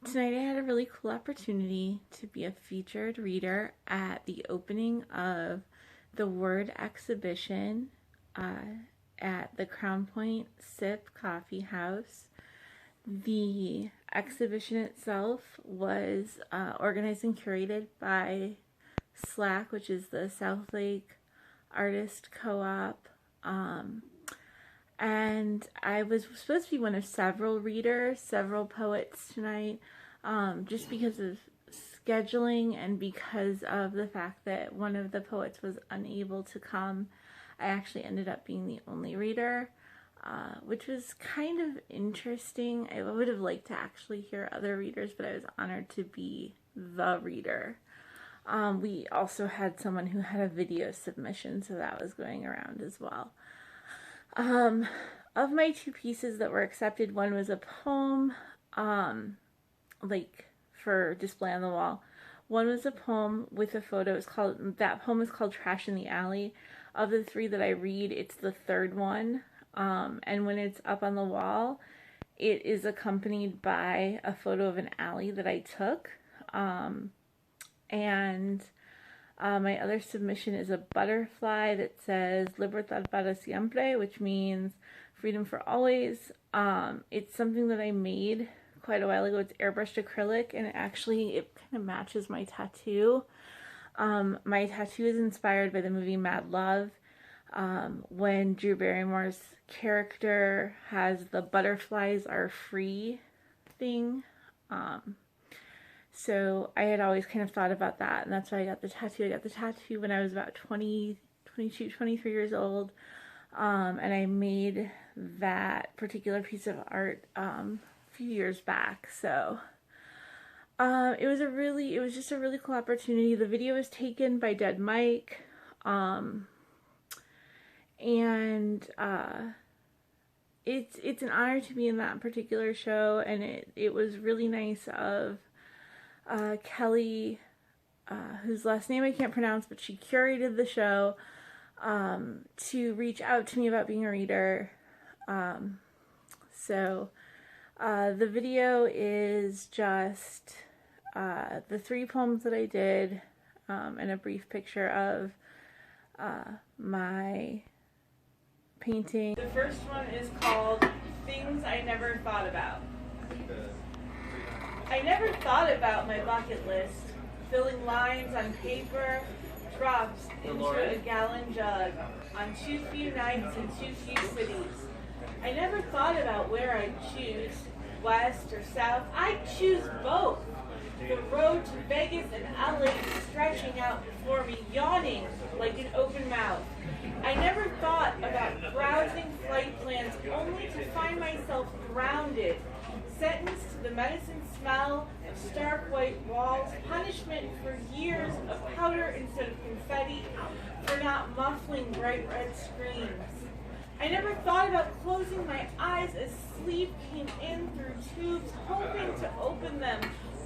Tonight I had a really cool opportunity to be a featured reader at the opening of the Word exhibition at the Crown Point Sip Coffee House. The exhibition itself was organized and curated by SLAC, which is the South Lake Artist Co-op. And I was supposed to be one of several readers, several poets tonight, just because of scheduling and because of the fact that one of the poets was unable to come. I actually ended up being the only reader, which was kind of interesting. I would have liked to actually hear other readers, but I was honored to be the reader. We also had someone who had a video submission, so that was going around as well. Of my two pieces that were accepted, one was a poem, like for display on the wall. One was a poem with a photo. That poem is called Trash in the Alley. Of the three that I read, it's the third one. And when it's up on the wall, it is accompanied by a photo of an alley that I took. My other submission is a butterfly that says Libertad para siempre, which means freedom for always. It's something that I made quite a while ago. It's airbrushed acrylic, and it kind of matches my tattoo. My tattoo is inspired by the movie Mad Love, when Drew Barrymore's character has the butterflies are free thing. So I had always kind of thought about that, and that's why I got the tattoo. I got the tattoo when I was about 22, 23 years old, and I made that particular piece of art a few years back. So it was just a really cool opportunity. The video was taken by Dead Mike, and it's an honor to be in that particular show, and it was really nice of Kelly, whose last name I can't pronounce, but she curated the show, to reach out to me about being a reader. So the video is just the three poems that I did, and a brief picture of my painting. The first one is called Things I Never Thought About. I never thought about my bucket list, filling lines on paper, drops into a gallon jug, on too few nights in too few cities. I never thought about where I'd choose, west or south. I'd choose both. The road to Vegas and LA stretching out before me, yawning like an open mouth. I never thought about browsing flight plans only to find myself grounded, sentenced to the medicine smell of stark white walls, punishment for years of powder instead of confetti, for not muffling bright red screams. I never thought about closing my eyes as sleep came in through tubes, hoping to open them,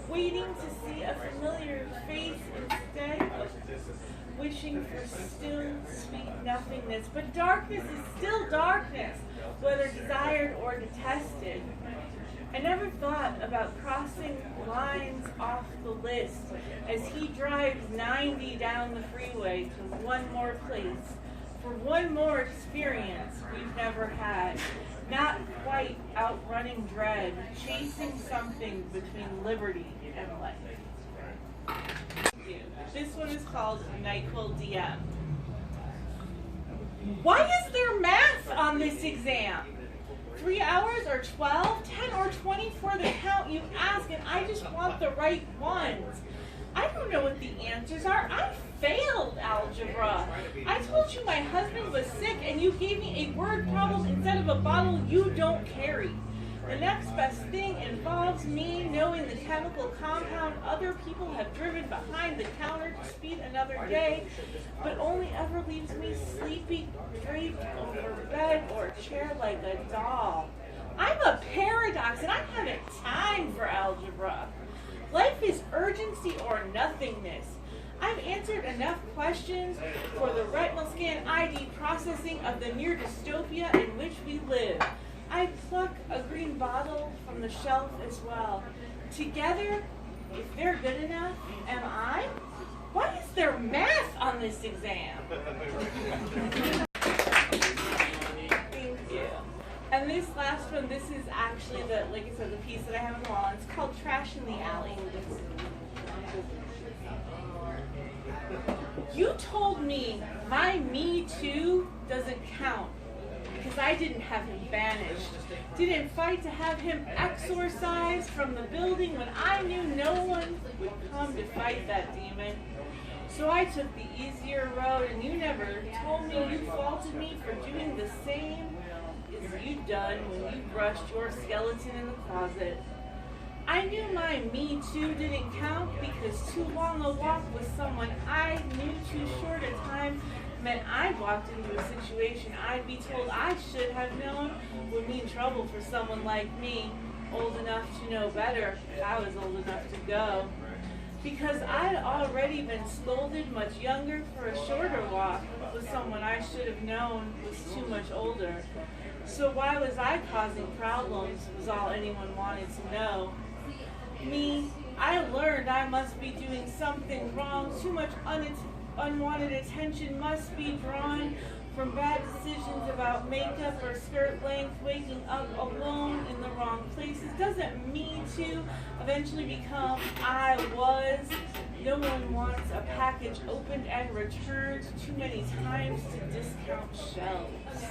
waiting to see a familiar face instead of wishing for still, sweet nothingness. But darkness is still darkness, whether desired or detested. I never thought about crossing lines off the list as he drives 90 down the freeway to one more place, for one more experience we've never had. Not quite outrunning dread, chasing something between liberty and life. This one is called NyQuil DM. Why is there math on this exam? 3 hours or 12, 10 or 20 for the count you ask, and I just want the right ones. I don't know what the answers are. I failed algebra. I told you my husband was sick and you gave me a word problem instead of a bottle you don't carry. The next best thing involves me knowing the chemical compound other people have driven behind the counter to speed another day, but only ever leaves me sleepy, draped over bed or chair like a doll. I'm a paradox and I haven't time for algebra. Life is urgency or nothingness. I've answered enough questions for the retinal scan ID processing of the near dystopia in which we live. I pluck a green bottle from the shelf as well. Together, if they're good enough, am I? Why is there math on this exam? Thank you. And this last one, this is actually like I said, the piece that I have on the wall. It's called Trash in the Alley. You told me my Me Too doesn't count because I didn't have him banished. Didn't fight to have him exorcised from the building when I knew no one would come to fight that demon. So I took the easier road, and you never told me you faulted me for doing the same as you done when you brushed your skeleton in the closet. I knew my Me Too didn't count because too long a walk with someone I knew too short a time meant I walked into a situation I'd be told I should have known would mean trouble for someone like me, old enough to know better if I was old enough to go. Because I'd already been scolded much younger for a shorter walk with someone I should have known was too much older. So why was I causing problems was all anyone wanted to know. Me, I learned I must be doing something wrong. Too much unwanted attention must be drawn from bad decisions about makeup or skirt length. Waking up alone in the wrong places doesn't Me Too eventually become I was. No one wants a package opened and returned too many times to discount shelves.